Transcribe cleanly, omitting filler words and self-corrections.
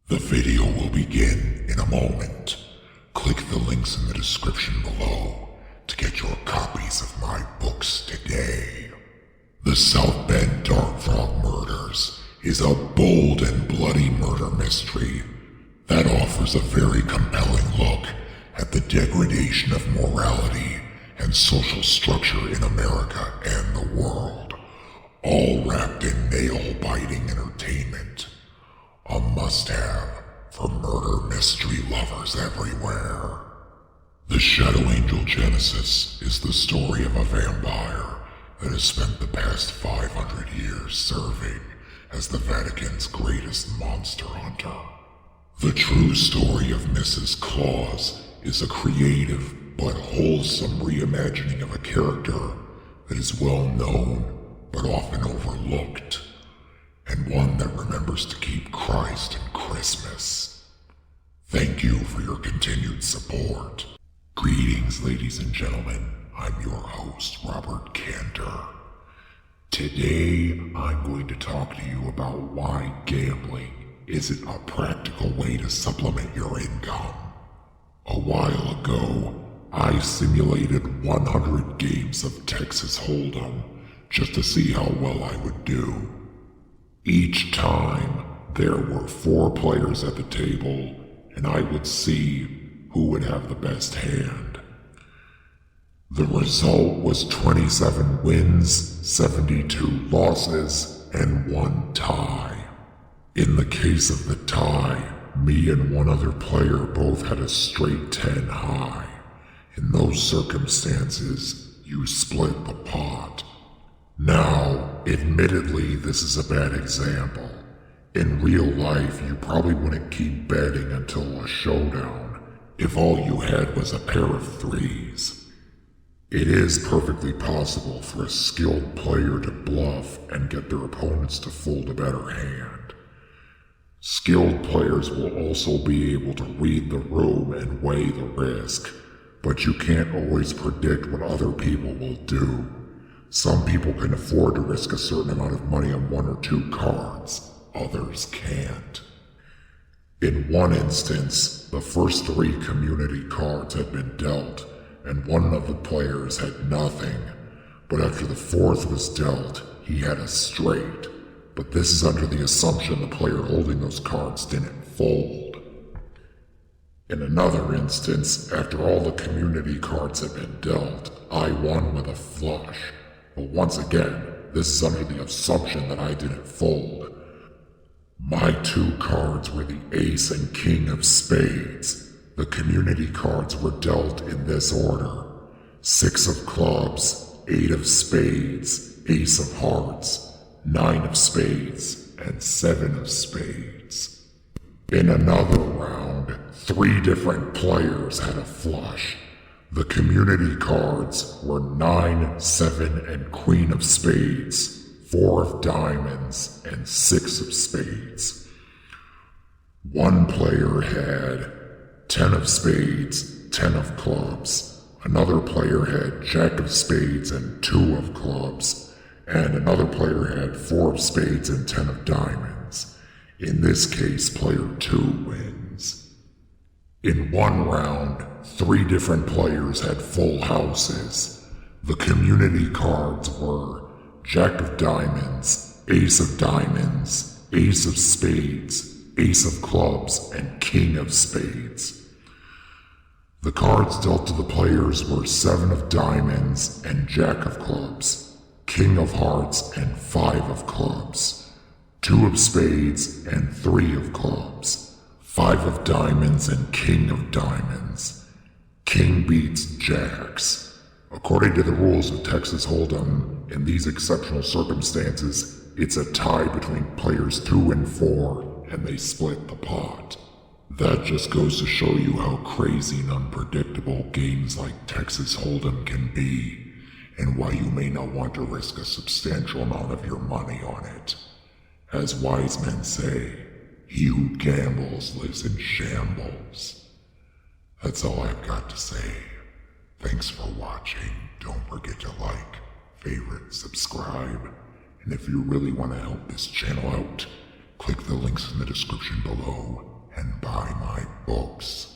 The video will begin in a moment. Click the links in the description below to get your copies of my books today. The South Bend Dark Frog Murders is a bold and bloody murder mystery that offers a very compelling look at the degradation of morality and social structure in America and the world, all wrapped in nail-biting entertainment. A must-have for murder mystery lovers everywhere. The Shadow Angel Genesis is the story of a vampire that has spent the past 500 years serving as the Vatican's greatest monster hunter. The true story of Mrs. Claus is a creative but wholesome reimagining of a character that is well known but often overlooked, and one that remembers to keep Christ in Christmas. Thank you for your continued support. Greetings, ladies and gentlemen. I'm your host, Robert Canter. Today, I'm going to talk to you about why gambling isn't a practical way to supplement your income. A while ago, I simulated 100 games of Texas Hold'em just to see how well I would do. Each time, there were 4 players at the table, and I would see who would have the best hand. The result was 27 wins, 72 losses, and 1 tie. In the case of the tie, me and one other player both had a straight 10 high. In those circumstances, you split the pot. Now, admittedly, this is a bad example. In real life, you probably wouldn't keep betting until a showdown if all you had was a pair of 3s. It is perfectly possible for a skilled player to bluff and get their opponents to fold a better hand. Skilled players will also be able to read the room and weigh the risk, but you can't always predict what other people will do. Some people can afford to risk a certain amount of money on 1 or 2 cards, others can't. In one instance, the first 3 community cards had been dealt, and one of the players had nothing, but after the 4th was dealt, he had a straight, but this is under the assumption the player holding those cards didn't fold. In another instance, after all the community cards had been dealt, I won with a flush. But once again, this is under the assumption that I didn't fold. My 2 cards were the Ace and King of Spades. The community cards were dealt in this order: 6 of clubs, 8 of spades, Ace of hearts, 9 of spades, and 7 of spades. In another round, 3 different players had a flush. The community cards were 9, 7, and Queen of Spades, 4 of diamonds, and 6 of spades. One player had 10 of spades, 10 of clubs. Another player had Jack of spades and 2 of clubs. And another player had 4 of spades and 10 of diamonds. In this case, player 2 wins. In one round, 3 different players had full houses. The community cards were Jack of diamonds, Ace of diamonds, Ace of spades, Ace of clubs, and King of spades. The cards dealt to the players were 7 of diamonds and Jack of clubs, King of hearts and 5 of clubs, 2 of spades and 3 of clubs, 5 of diamonds and King of diamonds. King beats jacks. According to the rules of Texas Hold'em, in these exceptional circumstances, it's a tie between players 2 and 4, and they split the pot. That just goes to show you how crazy and unpredictable games like Texas Hold'em can be, and why you may not want to risk a substantial amount of your money on it. As wise men say, he who gambles lives in shambles. That's all I've got to say. Thanks for watching. Don't forget to like, favorite, subscribe, and if you really want to help this channel out, click the links in the description below. and buy my books.